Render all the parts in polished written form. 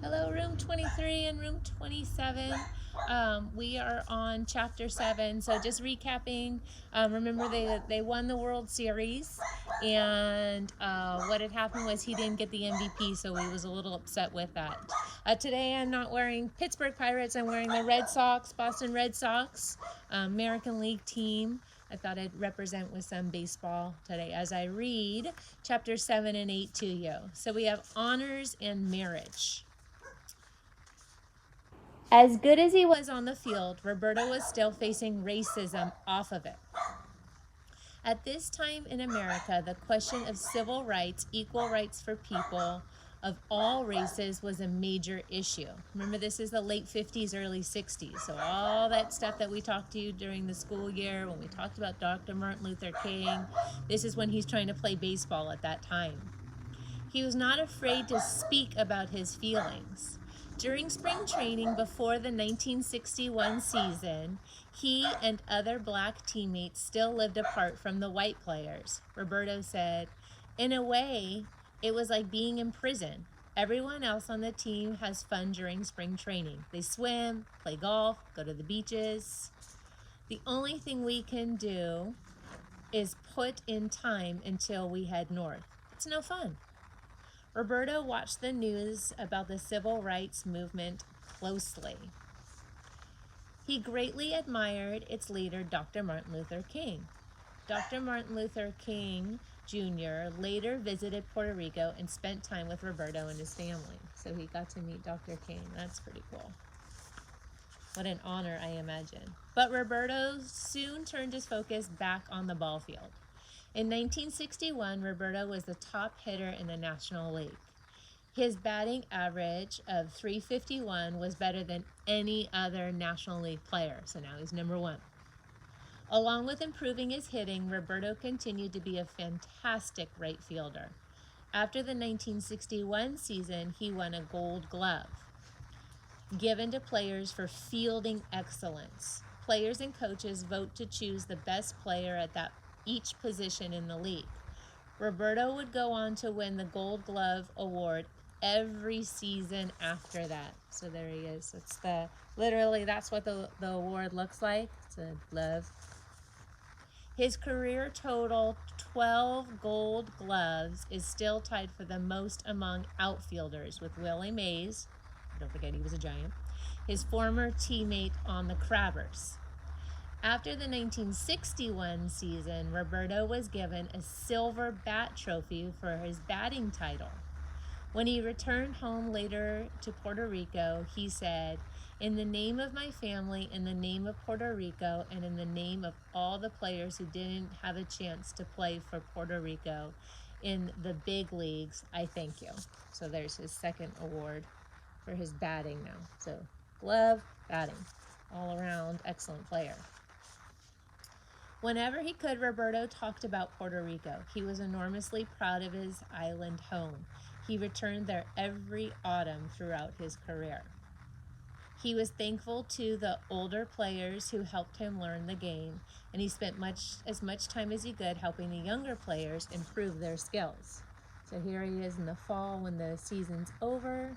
Hello, room 23 and room 27. We are on chapter 7. So just recapping, remember they won the World Series, and what had happened was he didn't get the MVP, so he was a little upset with that. Today I'm not wearing Pittsburgh Pirates, I'm wearing the Red Sox, Boston Red Sox, American League team. I thought I'd represent with some baseball today as I read chapter 7 and 8 to you. So we have honors and marriage. As good as he was on the field, Roberto was still facing racism off of it. At this time in America, the question of civil rights, equal rights for people of all races, was a major issue. Remember, this is the late 50s, early 60s. So all that stuff that we talked to you during the school year, when we talked about Dr. Martin Luther King, this is when he's trying to play baseball at that time. He was not afraid to speak about his feelings. During spring training before the 1961 season, he and other black teammates still lived apart from the white players. Roberto said, "In a way, it was like being in prison. Everyone else on the team has fun during spring training. They swim, play golf, go to the beaches. The only thing we can do is put in time until we head north. It's no fun." Roberto watched the news about the civil rights movement closely. He greatly admired its leader, Dr. Martin Luther King. Dr. Martin Luther King Jr. later visited Puerto Rico and spent time with Roberto and his family. So he got to meet Dr. King. That's pretty cool. What an honor, I imagine. But Roberto soon turned his focus back on the ball field. In 1961, Roberto was the top hitter in the National League. His batting average of .351 was better than any other National League player, so now he's number one. Along with improving his hitting, Roberto continued to be a fantastic right fielder. After the 1961 season, he won a Gold Glove, given to players for fielding excellence. Players and coaches vote to choose the best player at each position in the league. Roberto would go on to win the Gold Glove award every season after that. So there he is. It's literally that's what the award looks like. It's a glove. His career total, 12 Gold Gloves, is still tied for the most among outfielders with Willie Mays. Don't forget he was a Giant. His former teammate on the Crabbers. After the 1961 season, Roberto was given a silver bat trophy for his batting title. When he returned home later to Puerto Rico, he said, "In the name of my family, in the name of Puerto Rico, and in the name of all the players who didn't have a chance to play for Puerto Rico in the big leagues, I thank you." So there's his second award for his batting now. So glove, batting, all around excellent player. Whenever he could, Roberto talked about Puerto Rico. He was enormously proud of his island home. He returned there every autumn throughout his career. He was thankful to the older players who helped him learn the game, and he spent as much time as he could helping the younger players improve their skills. So here he is in the fall when the season's over,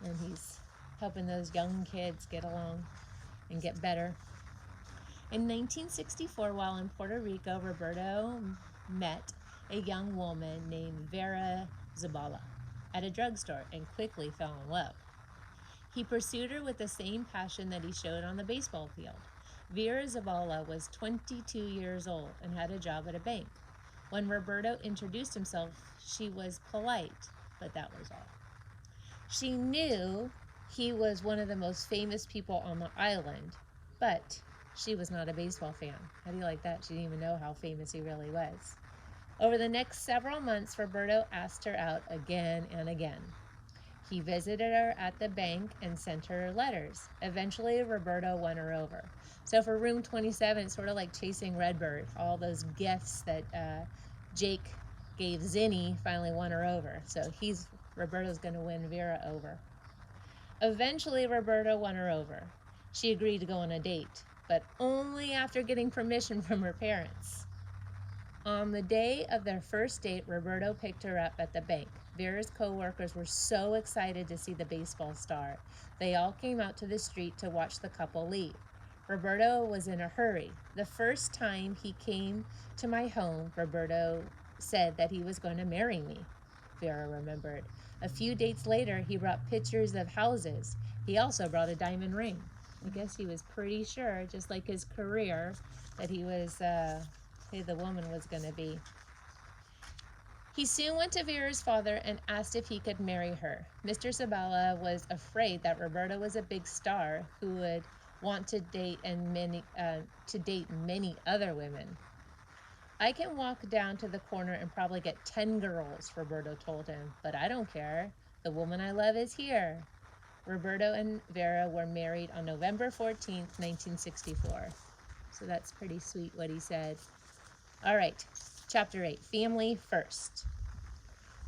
and he's helping those young kids get along and get better. In 1964, while in Puerto Rico, Roberto met a young woman named Vera Zabala at a drugstore and quickly fell in love. He pursued her with the same passion that he showed on the baseball field. Vera Zabala was 22 years old and had a job at a bank. When Roberto introduced himself, she was polite, but that was all. She knew he was one of the most famous people on the island, but she was not a baseball fan. How do you like that? She didn't even know how famous he really was. Over the next several months, Roberto asked her out again and again. He visited her at the bank and sent her letters. Eventually, Roberto won her over. So for room 27, it's sort of like chasing Redbird. All those gifts that Jake gave Zinni finally won her over. So Roberto's going to win Vera over. Eventually, Roberto won her over. She agreed to go on a date, but only after getting permission from her parents. On the day of their first date, Roberto picked her up at the bank. Vera's co-workers were so excited to see the baseball star. They all came out to the street to watch the couple leave. Roberto was in a hurry. The first time he came to my home, Roberto said that he was going to marry me, Vera remembered. A few dates later, he brought pictures of houses. He also brought a diamond ring. I guess he was pretty sure, just like his career, that he was who the woman was going to be. He soon went to Vera's father and asked if he could marry her. Mr. Sabella was afraid that Roberto was a big star who would want to date many other women. I can walk down to the corner and probably get 10 girls, Roberto told him, but I don't care. The woman I love is here. Roberto and Vera were married on November 14th, 1964. So that's pretty sweet what he said. All right, Chapter 8, Family First.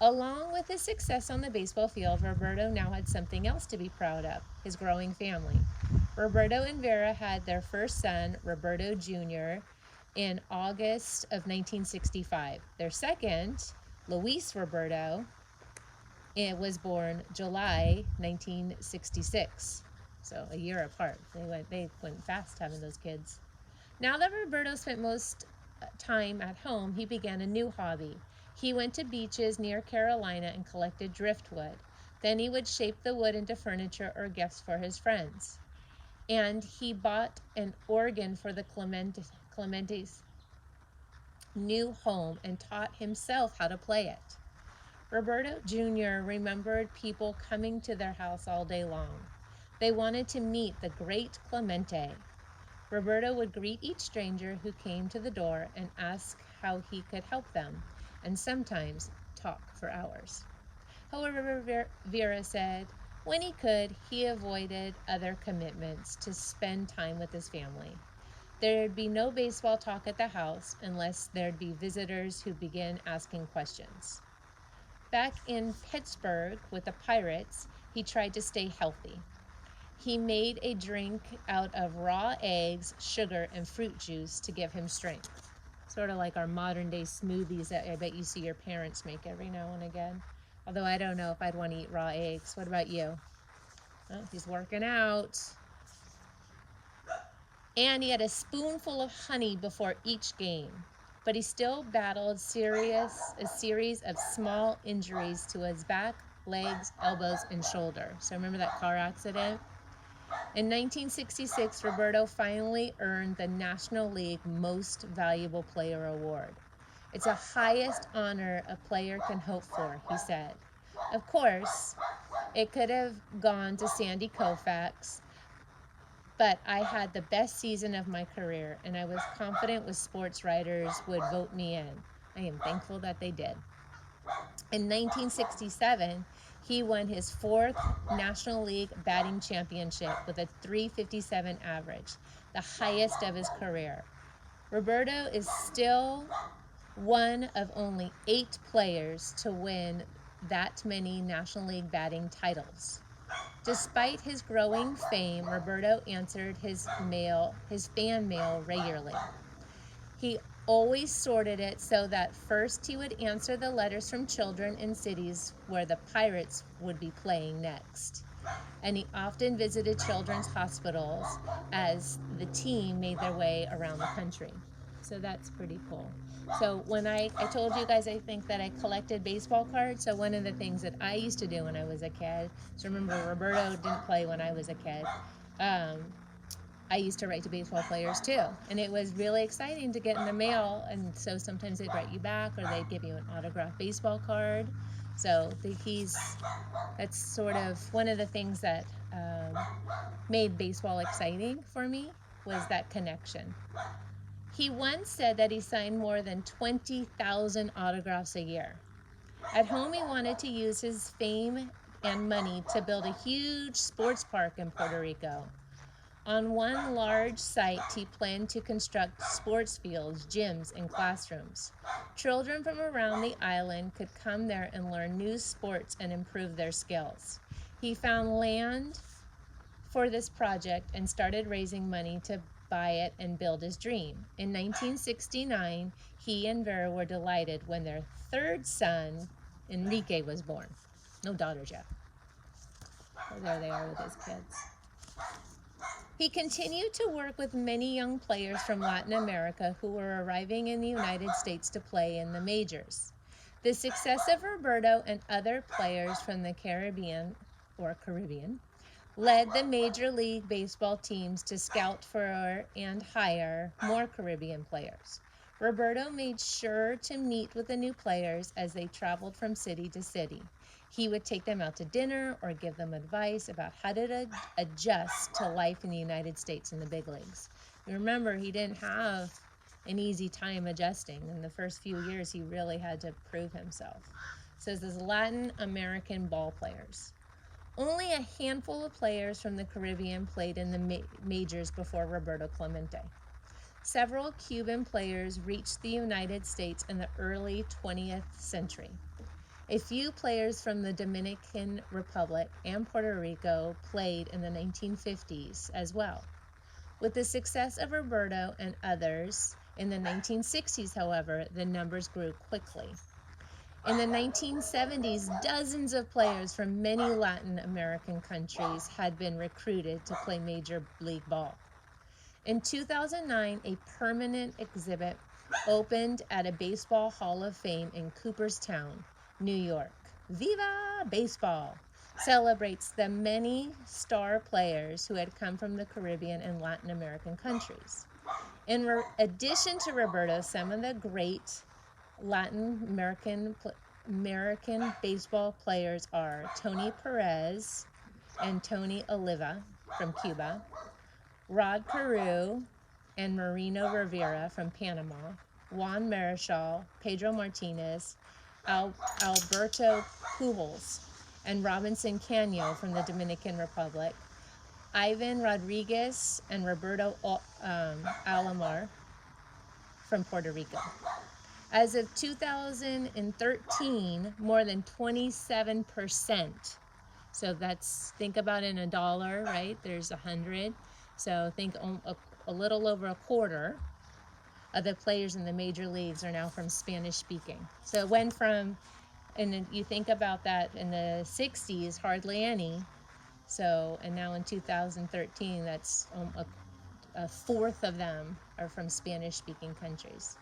Along with his success on the baseball field, Roberto now had something else to be proud of, his growing family. Roberto and Vera had their first son, Roberto Jr., in August of 1965. Their second, Luis Roberto, was born July 1966. So a year apart. They went fast having those kids. Now that Roberto spent most time at home, he began a new hobby. He went to beaches near Carolina and collected driftwood. Then he would shape the wood into furniture or gifts for his friends. And he bought an organ for the Clemente's new home and taught himself how to play it. Roberto Jr. remembered people coming to their house all day long. They wanted to meet the great Clemente. Roberto would greet each stranger who came to the door and ask how he could help them, and sometimes talk for hours. However, Vera said, when he could, he avoided other commitments to spend time with his family. There'd be no baseball talk at the house unless there'd be visitors who began asking questions. Back in Pittsburgh with the Pirates, he tried to stay healthy. He made a drink out of raw eggs, sugar, and fruit juice to give him strength. Sort of like our modern day smoothies that I bet you see your parents make every now and again. Although I don't know if I'd want to eat raw eggs. What about you? Oh, he's working out. And he had a spoonful of honey before each game. But he still battled a series of small injuries to his back, legs, elbows, and shoulder. So remember that car accident? In 1966, Roberto finally earned the National League Most Valuable Player award. It's the highest honor a player can hope for, he said. Of course, it could have gone to Sandy Koufax, but I had the best season of my career, and I was confident with sports writers would vote me in. I am thankful that they did. In 1967, he won his fourth National League batting championship with a .357 average, the highest of his career. Roberto is still one of only 8 players to win that many National League batting titles. Despite his growing fame, Roberto answered his fan mail regularly. He always sorted it so that first he would answer the letters from children in cities where the Pirates would be playing next. And he often visited children's hospitals as the team made their way around the country. So that's pretty cool. So when I told you guys, I think that I collected baseball cards. So one of the things that I used to do when I was a kid, so remember Roberto didn't play when I was a kid. I used to write to baseball players too. And it was really exciting to get in the mail. And so sometimes they'd write you back or they'd give you an autographed baseball card. So that's sort of one of the things that made baseball exciting for me was that connection. He once said that he signed more than 20,000 autographs a year. At home, he wanted to use his fame and money to build a huge sports park in Puerto Rico. On one large site, he planned to construct sports fields, gyms, and classrooms. Children from around the island could come there and learn new sports and improve their skills. He found land for this project and started raising money to buy it and build his dream. In 1969, he and Vera were delighted when their third son, Enrique was born. No daughters yet. So there they are with his kids. He continued to work with many young players from Latin America who were arriving in the United States to play in the majors. The success of Roberto and other players from the Caribbean led the Major League Baseball teams to scout for and hire more Caribbean players. Roberto made sure to meet with the new players as they traveled from city to city. He would take them out to dinner or give them advice about how to adjust to life in the United States in the big leagues. Remember, he didn't have an easy time adjusting. In the first few years, he really had to prove himself. So this is Latin American ball players. Only a handful of players from the Caribbean played in the majors before Roberto Clemente. Several Cuban players reached the United States in the early 20th century. A few players from the Dominican Republic and Puerto Rico played in the 1950s as well. With the success of Roberto and others in the 1960s, however, the numbers grew quickly. In the 1970s, dozens of players from many Latin American countries had been recruited to play Major League Ball. In 2009, a permanent exhibit opened at a Baseball Hall of Fame in Cooperstown, New York. Viva Baseball! Celebrates the many star players who had come from the Caribbean and Latin American countries. In addition to Roberto, some of the great Latin American baseball players are Tony Perez and Tony Oliva from Cuba, Rod Carew and Marino Rivera from Panama, Juan Marichal, Pedro Martinez, Alberto Pujols, and Robinson Cano from the Dominican Republic, Ivan Rodriguez and Roberto Alomar from Puerto Rico. As of 2013, more than 27%. So think about in a dollar, right? There's 100. So think a little over a quarter of the players in the major leagues are now from Spanish speaking. So it went from, and you think about that in the 60s, hardly any. So, and now in 2013, that's a fourth of them are from Spanish speaking countries.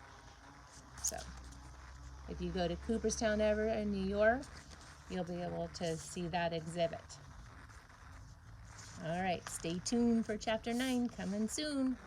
So if you go to Cooperstown ever in New York, you'll be able to see that exhibit. All right, stay tuned for chapter 9, coming soon.